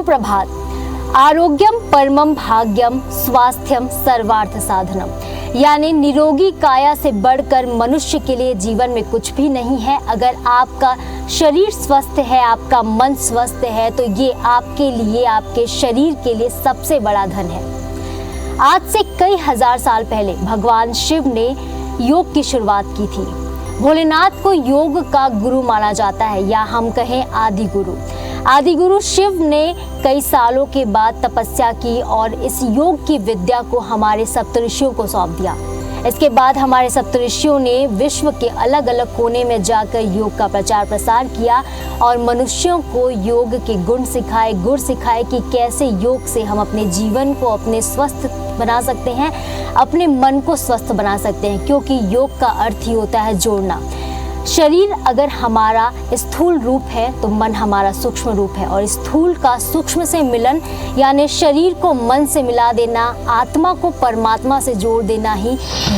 सुप्रभात। आरोग्यम परमम भाग्यम स्वास्थ्यम सर्वार्थ साधनम, यानी निरोगी काया से बढ़कर मनुष्य के लिए जीवन में कुछ भी नहीं है। अगर आपका शरीर स्वस्थ है, आपका मन स्वस्थ है, तो ये आपके लिए, आपके शरीर के लिए सबसे बड़ा धन है। आज से कई हजार साल पहले भगवान शिव ने योग की शुरुआत की थी। भोलेनाथ को योग का गुरु माना जाता है, या हम कहें आदि गुरु। आदि गुरु शिव ने कई सालों के बाद तपस्या की और इस योग की विद्या को हमारे सप्तऋषियों को सौंप दिया। इसके बाद हमारे सप्तऋषियों ने विश्व के अलग अलग कोने में जाकर योग का प्रचार प्रसार किया और मनुष्यों को योग के गुण सिखाए, गुर सिखाए कि कैसे योग से हम अपने जीवन को अपने स्वस्थ बना सकते हैं, अपने मन को स्वस्थ बना सकते हैं, क्योंकि योग का अर्थ ही होता है जोड़ना। शरीर अगर हमारा स्थूल रूप है तो मन हमारा सूक्ष्म रूप है, और स्थूल का सूक्ष्म से मिलन यानी शरीर को मन से मिला देना, आत्मा को परमात्मा से जोड़ देना ही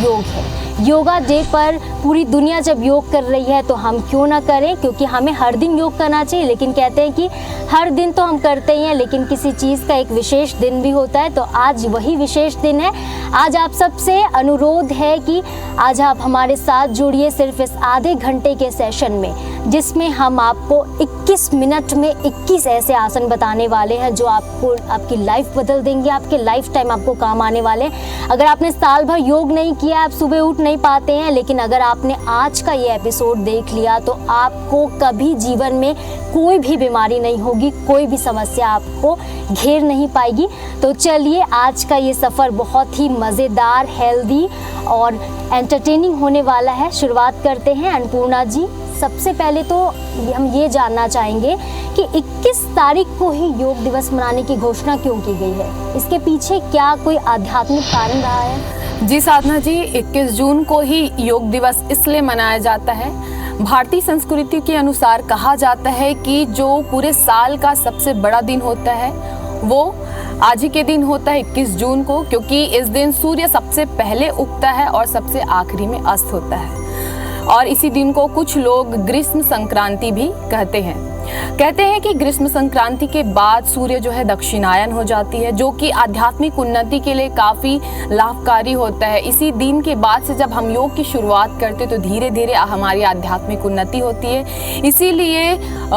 योग है। योगा डे पर पूरी दुनिया जब योग कर रही है तो हम क्यों ना करें, क्योंकि हमें हर दिन योग करना चाहिए। लेकिन कहते हैं कि हर दिन तो हम करते ही हैं, लेकिन किसी चीज़ का एक विशेष दिन भी होता है, तो आज वही विशेष दिन है। आज आप सबसे अनुरोध है कि आज आप हमारे साथ जुड़िए सिर्फ इस आधे घंटे के सेशन में, जिसमें हम आपको 21 मिनट में 21 ऐसे आसन बताने वाले हैं जो आपको आपकी लाइफ बदल देंगे, आपके लाइफ टाइम आपको काम आने वाले हैं। अगर आपने साल भर योग नहीं किया, आप सुबह उठ नहीं पाते हैं, लेकिन अगर आपने आज का ये एपिसोड देख लिया तो आपको कभी जीवन में कोई भी बीमारी नहीं होगी, कोई भी समस्या आपको घेर नहीं पाएगी। तो चलिए, आज का ये सफ़र बहुत ही मज़ेदार, हेल्दी और एंटरटेनिंग होने वाला है। शुरुआत करते हैं। अन्नपूर्णा जी, सबसे पहले तो हम ये जानना चाहेंगे कि 21 तारीख को ही योग दिवस मनाने की घोषणा क्यों की गई है? इसके पीछे क्या कोई आध्यात्मिक कारण रहा है? जी साधना जी, 21 जून को ही योग दिवस इसलिए मनाया जाता है। भारतीय संस्कृति के अनुसार कहा जाता है कि जो पूरे साल का सबसे बड़ा दिन होता है वो आज ही के दिन होता है 21 जून को, क्योंकि इस दिन सूर्य सबसे पहले उगता है और सबसे आखिरी में अस्त होता है। और इसी दिन को कुछ लोग ग्रीष्म संक्रांति भी कहते हैं कि ग्रीष्म संक्रांति के बाद सूर्य जो है दक्षिणायन हो जाती है, जो कि आध्यात्मिक उन्नति के लिए काफ़ी लाभकारी होता है। इसी दिन के बाद से जब हम योग की शुरुआत करते तो धीरे धीरे हमारी आध्यात्मिक उन्नति होती है। इसीलिए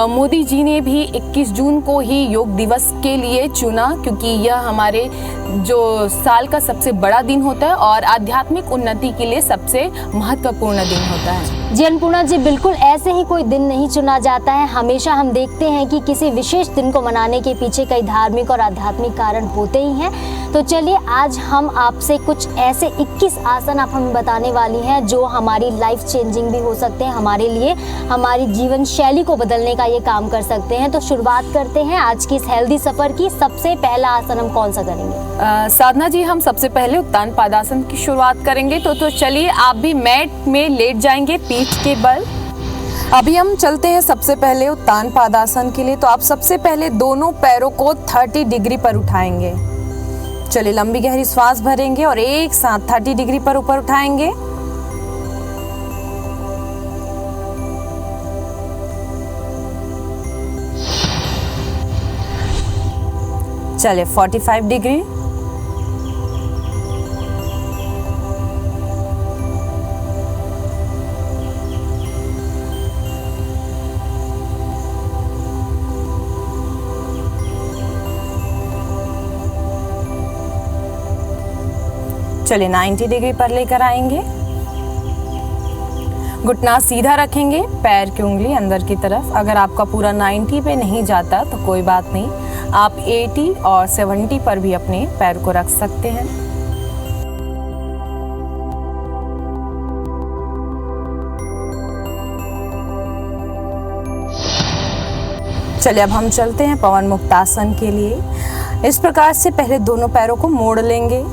मोदी जी ने भी 21 जून को ही योग दिवस के लिए चुना, क्योंकि यह हमारे जो साल का सबसे बड़ा दिन होता है और आध्यात्मिक उन्नति के लिए सबसे महत्वपूर्ण दिन होता है। जी अन्नपूर्णा जी, बिल्कुल ऐसे ही कोई दिन नहीं चुना जाता है। हमेशा हम देखते हैं कि किसी विशेष दिन को मनाने के पीछे कई धार्मिक और आध्यात्मिक कारण होते ही हैं। तो चलिए, आज हम आपसे कुछ ऐसे 21 आसन आप हमें बताने वाली हैं जो हमारी लाइफ चेंजिंग भी हो सकते हैं, हमारे लिए हमारी जीवन शैली को बदलने का ये काम कर सकते हैं। तो शुरुआत करते हैं आज की इस हेल्दी सफ़र की। सबसे पहला आसन हम कौन सा करेंगे? साधना जी, हम सबसे पहले उत्तान पादासन की शुरुआत करेंगे। तो चलिए, आप भी मैट में लेट जाएंगे पीठ के बल। अभी हम चलते हैं सबसे पहले उत्तान पादासन के लिए। तो आप सबसे पहले दोनों पैरों को 30 डिग्री पर उठाएंगे। चलिए, लंबी गहरी सांस भरेंगे और एक साथ 30 डिग्री पर ऊपर उठाएंगे। चलिए, 45 डिग्री, चलिए 90 डिग्री पर लेकर आएंगे। घुटना सीधा रखेंगे, पैर की उंगली अंदर की तरफ। अगर आपका पूरा 90 पे नहीं जाता तो कोई बात नहीं, आप 80 और 70 पर भी अपने पैर को रख सकते हैं। चलिए, अब हम चलते हैं पवन मुक्तासन के लिए। इस प्रकार से पहले दोनों पैरों को मोड़ लेंगे,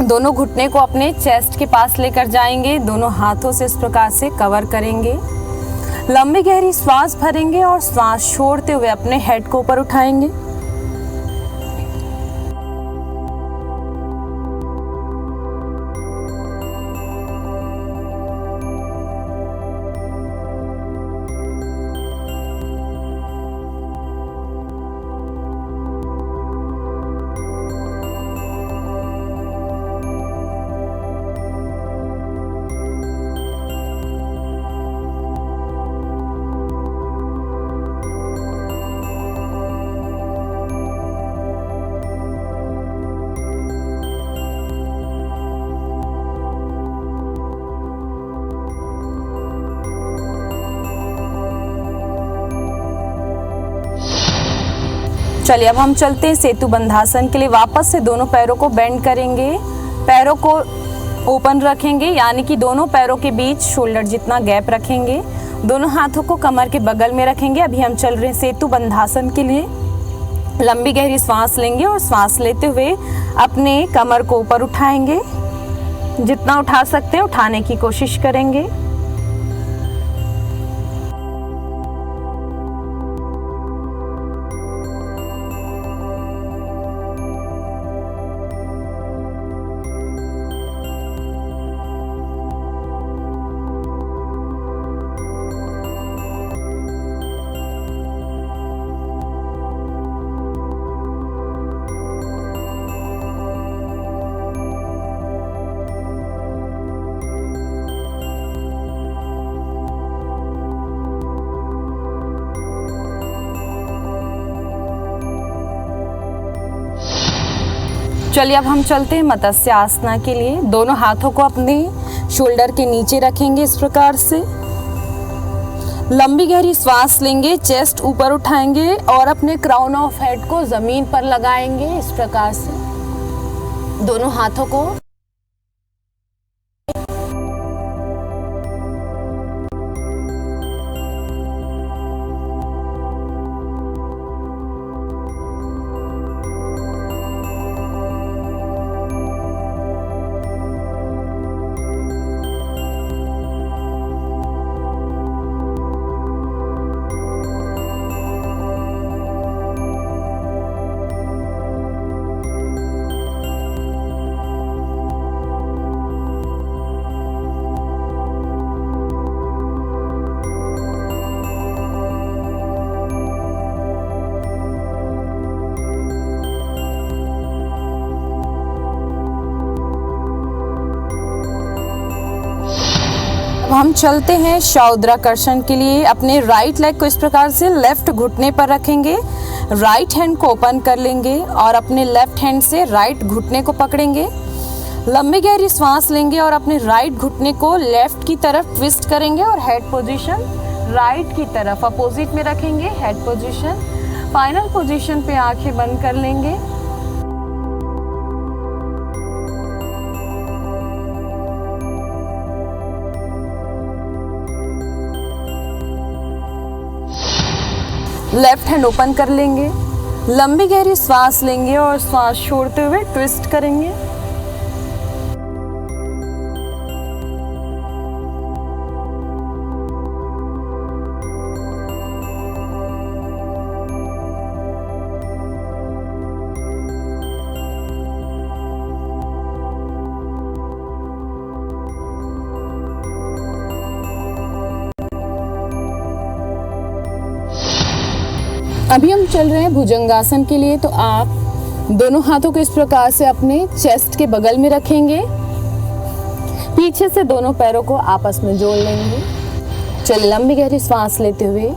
दोनों घुटने को अपने चेस्ट के पास लेकर जाएंगे, दोनों हाथों से इस प्रकार से कवर करेंगे। लंबी गहरी श्वास भरेंगे और श्वास छोड़ते हुए अपने हेड को ऊपर उठाएंगे। चलिए अब हम चलते हैं सेतु बंधासन के लिए। वापस से दोनों पैरों को बेंड करेंगे, पैरों को ओपन रखेंगे, यानी कि दोनों पैरों के बीच शोल्डर जितना गैप रखेंगे। दोनों हाथों को कमर के बगल में रखेंगे। अभी हम चल रहे हैं सेतु बंधासन के लिए। लंबी गहरी सांस लेंगे और सांस लेते हुए अपने कमर को ऊपर उठाएंगे। जितना उठा सकते हैं उठाने की कोशिश करेंगे। चलिए अब हम चलते हैं मत्स्य आसना के लिए। दोनों हाथों को अपने शोल्डर के नीचे रखेंगे इस प्रकार से। लंबी गहरी सांस लेंगे, चेस्ट ऊपर उठाएंगे और अपने क्राउन ऑफ हेड को जमीन पर लगाएंगे इस प्रकार से। दोनों हाथों को हम चलते हैं शौद्राकर्षण के लिए। अपने राइट लेग को इस प्रकार से लेफ्ट घुटने पर रखेंगे, राइट हैंड को ओपन कर लेंगे और अपने लेफ्ट हैंड से राइट घुटने को पकड़ेंगे। लंबी गहरी सांस लेंगे और अपने राइट घुटने को लेफ्ट की तरफ ट्विस्ट करेंगे और हेड पोजीशन राइट की तरफ अपोजिट में रखेंगे, हेड पोजीशन। फाइनल पोजीशन पे आंखें बंद कर लेंगे। लेफ्ट हैंड ओपन कर लेंगे, लंबी गहरी सांस लेंगे और सांस छोड़ते हुए ट्विस्ट करेंगे। अभी हम चल रहे हैं भुजंगासन के लिए। तो आप दोनों हाथों को इस प्रकार से अपने चेस्ट के बगल में रखेंगे, पीछे से दोनों पैरों को आपस में जोड़ लेंगे। चलिए लंबी गहरी सांस लेते हुए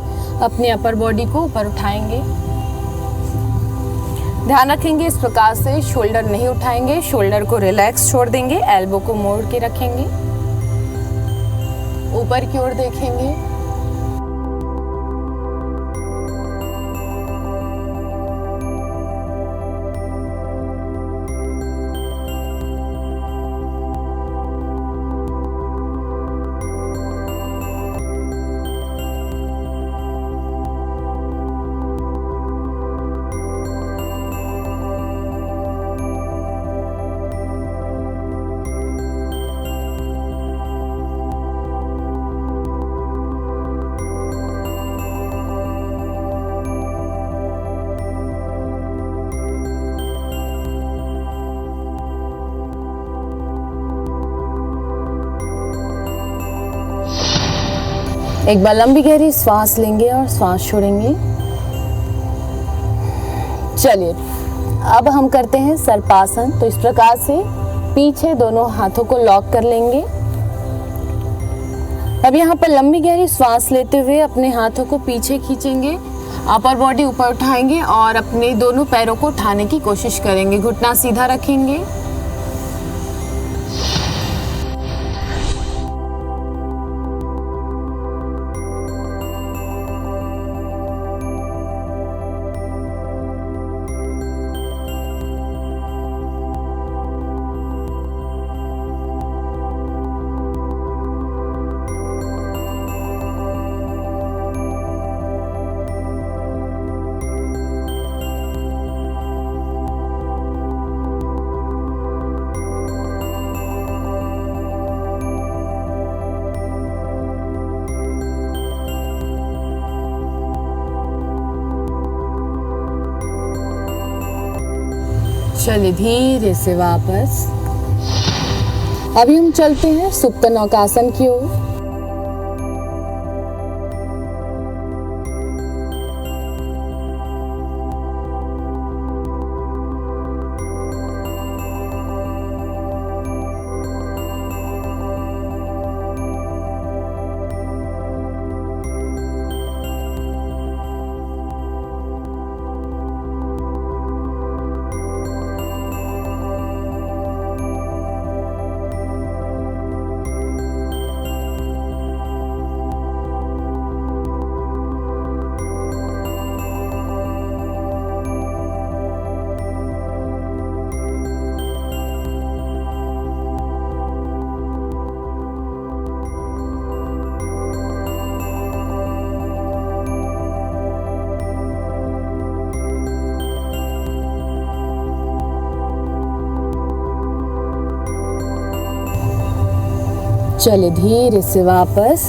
अपने अपर बॉडी को ऊपर उठाएंगे। ध्यान रखेंगे इस प्रकार से शोल्डर नहीं उठाएंगे, शोल्डर को रिलैक्स छोड़ देंगे, एल्बो को मोड़ के रखेंगे, ऊपर की ओर देखेंगे। एक बार लंबी गहरी सांस लेंगे और सांस छोड़ेंगे। चलिए अब हम करते हैं सर्पासन। तो इस प्रकार से पीछे दोनों हाथों को लॉक कर लेंगे। अब यहाँ पर लंबी गहरी सांस लेते हुए अपने हाथों को पीछे खींचेंगे, अपर बॉडी ऊपर उठाएंगे और अपने दोनों पैरों को उठाने की कोशिश करेंगे। घुटना सीधा रखेंगे। चलिए धीरे से वापस। अभी हम चलते हैं सुप्त नौकासन की ओर। चले धीरे से वापस।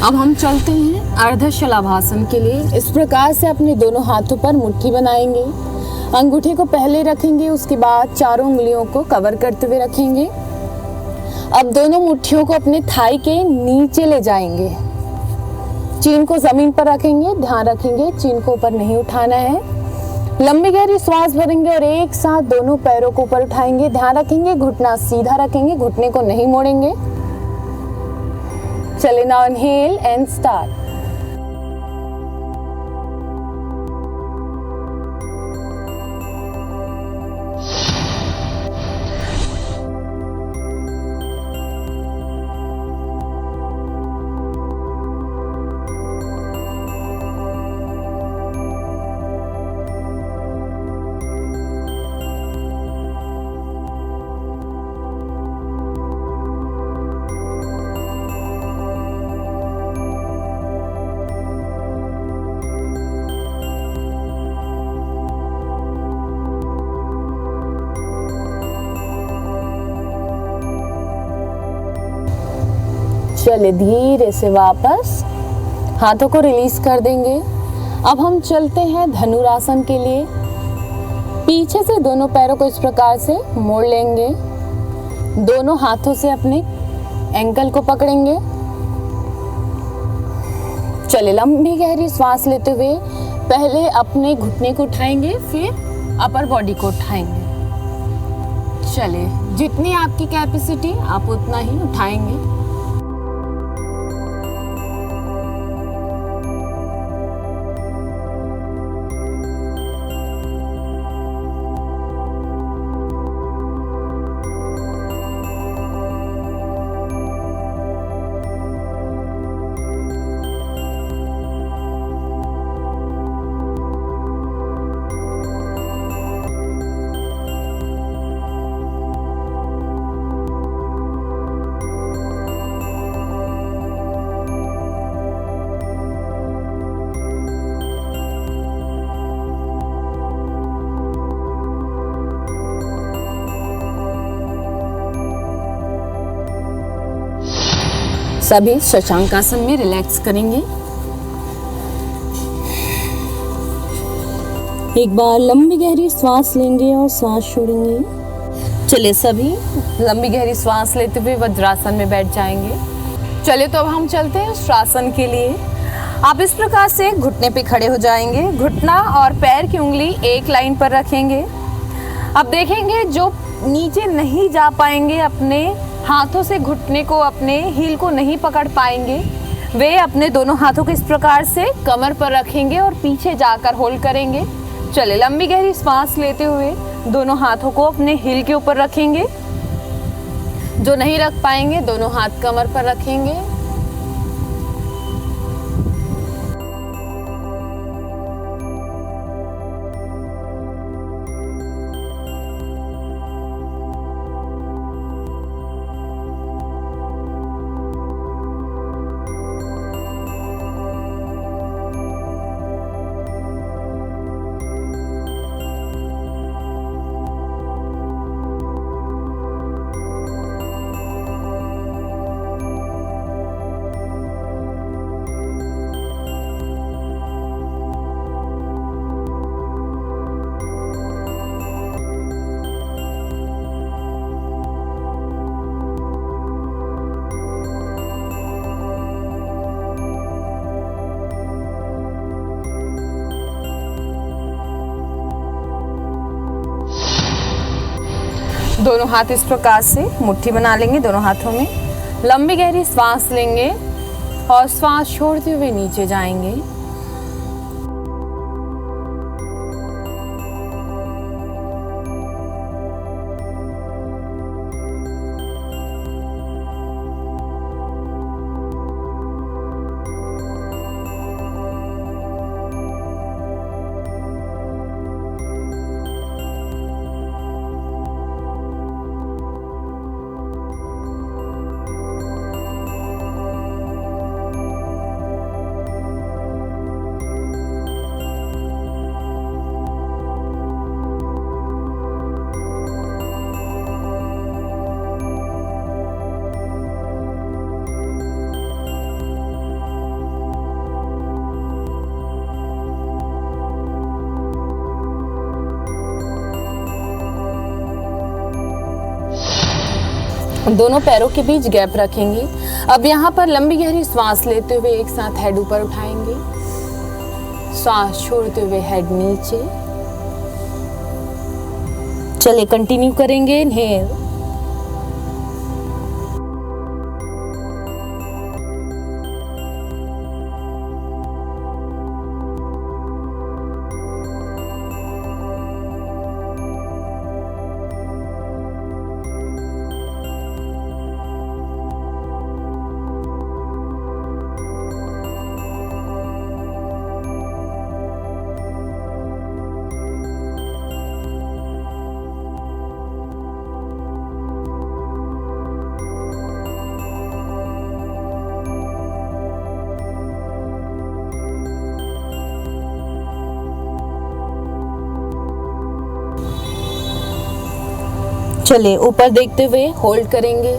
अब हम चलते हैं अर्ध शलभासन के लिए। इस प्रकार से अपने दोनों हाथों पर मुट्ठी बनाएंगे। अंगूठे को पहले रखेंगे, उसके बाद चारों उंगलियों को कवर करते हुए रखेंगे। अब दोनों मुट्ठियों को अपने थाई के नीचे ले जाएंगे। चीन को जमीन पर रखेंगे। ध्यान रखेंगे चीन को ऊपर नहीं उठाना है। लंबी गहरी श्वास भरेंगे और एक साथ दोनों पैरों को ऊपर उठाएंगे। ध्यान रखेंगे घुटना सीधा रखेंगे, घुटने को नहीं मोड़ेंगे। चले नाउ इनहेल एंड स्टार्ट। चले धीरे से वापस, हाथों को रिलीज कर देंगे। अब हम चलते हैं धनुरासन के लिए। पीछे से दोनों पैरों को इस प्रकार से मोड़ लेंगे। दोनों हाथों से अपने एंकल को पकड़ेंगे। चले लंबी गहरी श्वास लेते हुए पहले अपने घुटने को उठाएंगे, फिर अपर बॉडी को उठाएंगे। चले जितनी आपकी कैपेसिटी आप उतना ही उठाएंगे। सभी शशांकासन में रिलैक्स करेंगे। एक बार लंबी गहरी श्वास लेंगे और श्वास छोड़ेंगे। चलिए सभी लंबी गहरी श्वास लेते हुए वज्रासन में बैठ जाएंगे। चलिए तो अब हम चलते हैं श्वासन के लिए। आप इस प्रकार से घुटने पे खड़े हो जाएंगे। घुटना और पैर की उंगली एक लाइन पर रखेंगे। अब देखेंगे जो नीचे नहीं जा पाएंगे, अपने हाथों से घुटने को, अपने हील को नहीं पकड़ पाएंगे, वे अपने दोनों हाथों को इस प्रकार से कमर पर रखेंगे और पीछे जाकर होल्ड करेंगे। चले लंबी गहरी सांस लेते हुए दोनों हाथों को अपने हील के ऊपर रखेंगे। जो नहीं रख पाएंगे दोनों हाथ कमर पर रखेंगे। दोनों हाथ इस प्रकार से मुट्ठी बना लेंगे दोनों हाथों में। लंबी गहरी सांस लेंगे और सांस छोड़ते हुए नीचे जाएंगे। दोनों पैरों के बीच गैप रखेंगे। अब यहाँ पर लंबी गहरी सांस लेते हुए एक साथ हेड ऊपर उठाएंगे, सांस छोड़ते हुए हेड नीचे। चलिए कंटिन्यू करेंगे। इनहेल, चलिए ऊपर देखते हुए होल्ड करेंगे।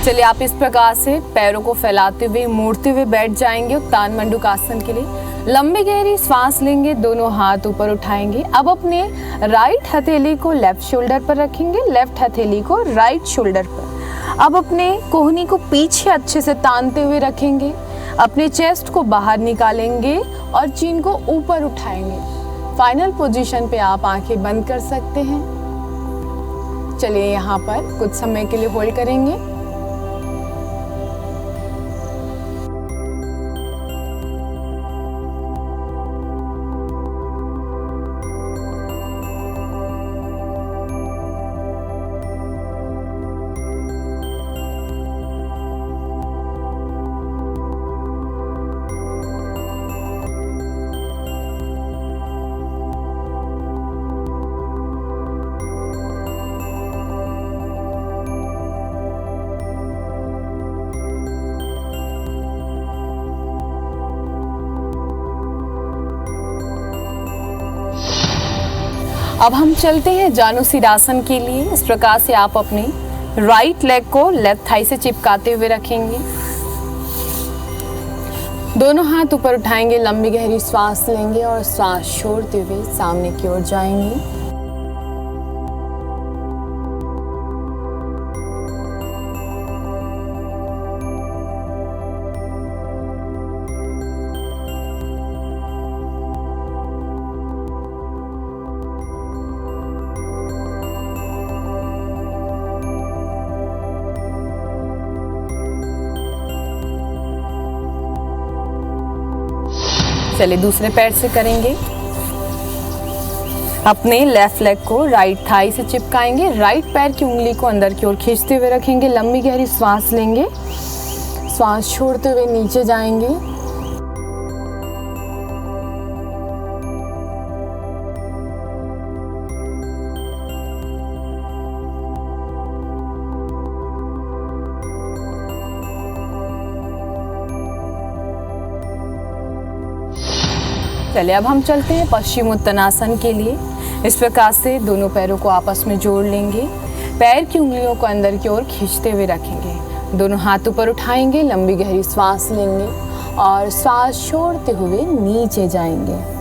चलिए आप इस प्रकार से पैरों को फैलाते हुए मोड़ते हुए बैठ जाएंगे उत्तान मंडूकासन के लिए। लंबी गहरी सांस लेंगे, दोनों हाथ ऊपर उठाएंगे। अब अपने राइट हथेली को लेफ्ट शोल्डर पर रखेंगे, लेफ्ट हथेली को राइट शोल्डर पर। अब अपने कोहनी को पीछे अच्छे से तानते हुए रखेंगे, अपने चेस्ट को बाहर निकालेंगे और चीन को ऊपर उठाएंगे। फाइनल पोजीशन पे आप आंखें बंद कर सकते हैं। चलिए यहाँ पर कुछ समय के लिए होल्ड करेंगे। अब हम चलते हैं जानुसिरासन के लिए। इस प्रकार से आप अपने राइट लेग को लेफ्ट थाई से चिपकाते हुए रखेंगे, दोनों हाथ ऊपर उठाएंगे, लंबी गहरी सांस लेंगे और सांस छोड़ते हुए सामने की ओर जाएंगे। चलिए दूसरे पैर से करेंगे। अपने लेफ्ट लेग को राइट थाई से चिपकाएंगे, राइट पैर की उंगली को अंदर की ओर खींचते हुए रखेंगे, लंबी गहरी सांस लेंगे, सांस छोड़ते हुए नीचे जाएंगे। चलिए अब हम चलते हैं पश्चिमोत्तानासन के लिए। इस प्रकार से दोनों पैरों को आपस में जोड़ लेंगे, पैर की उंगलियों को अंदर की ओर खींचते हुए रखेंगे, दोनों हाथ ऊपर उठाएंगे, लंबी गहरी सांस लेंगे और सांस छोड़ते हुए नीचे जाएंगे।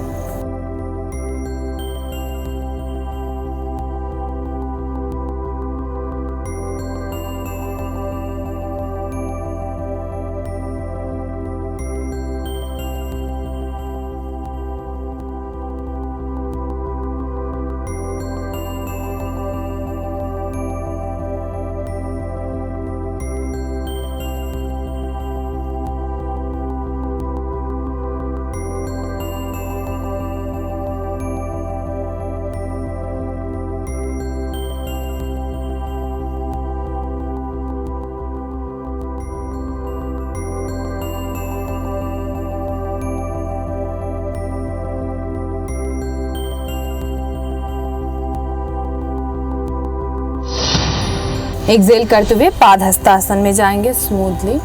एक्सेल करते हुए पादहस्तासन में जाएंगे स्मूथली।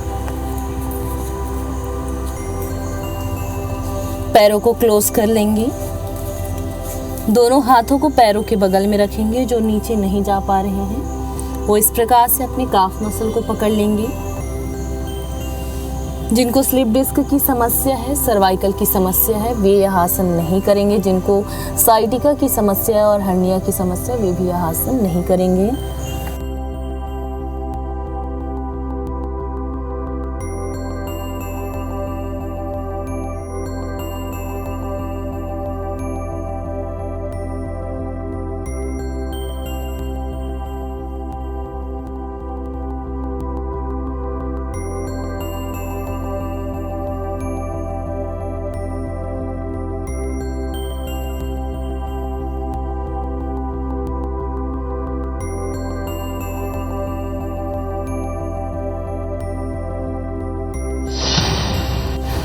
पैरों को क्लोज कर लेंगे। दोनों हाथों को पैरों के बगल में रखेंगे जो नीचे नहीं जा पा रहे हैं। वो इस प्रकार से अपने काफ मसल को पकड़ लेंगे। जिनको स्लिप डिस्क की समस्या है, सर्वाइकल की समस्या है, वे यह आसन नहीं करेंगे। जिनको साइटिका की समस्या है और हर्निया की समस्या, वे भी यह आसन नहीं करेंगे।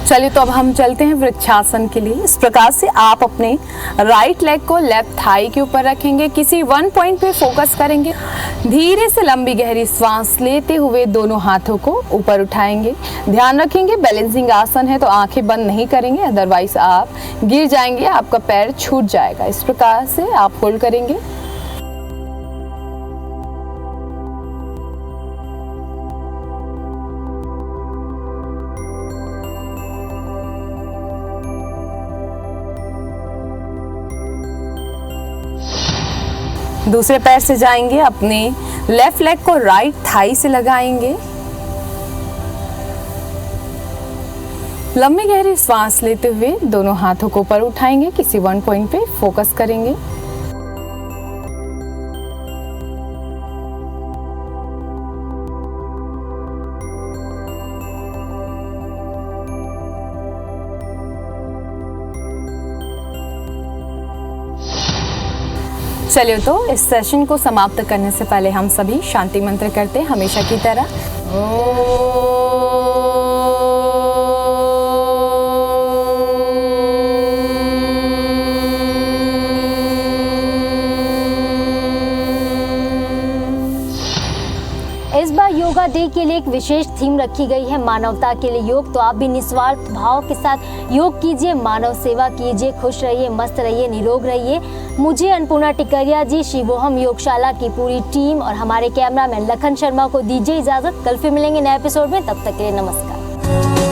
चलिए तो अब हम चलते हैं वृक्षासन के लिए। इस प्रकार से आप अपने राइट लेग को लेफ्ट थाई के ऊपर रखेंगे। किसी वन पॉइंट पे फोकस करेंगे। धीरे से लंबी गहरी सांस लेते हुए दोनों हाथों को ऊपर उठाएंगे। ध्यान रखेंगे बैलेंसिंग आसन है तो आंखें बंद नहीं करेंगे, अदरवाइज आप गिर जाएंगे, आपका पैर छूट जाएगा। इस प्रकार से आप होल्ड करेंगे। दूसरे पैर से जाएंगे, अपने लेफ्ट लेग को राइट थाई से लगाएंगे। लंबी गहरी सांस लेते हुए दोनों हाथों को ऊपर उठाएंगे। किसी वन पॉइंट पे फोकस करेंगे। चलिए तो इस सेशन को समाप्त करने से पहले हम सभी शांति मंत्र करते हैं हमेशा की तरह। इस बार योगा डे के लिए एक विशेष थीम रखी गई है, मानवता के लिए योग। तो आप भी निस्वार्थ भाव के साथ योग कीजिए, मानव सेवा कीजिए, खुश रहिए, मस्त रहिए, निरोग रहिए। मुझे अन्नपूर्णा टिकरिया जी, शिवोहम योगशाला की पूरी टीम और हमारे कैमरामैन लखन शर्मा को दीजिए इजाजत। कल फिर मिलेंगे नए एपिसोड में, तब तक के लिए नमस्कार।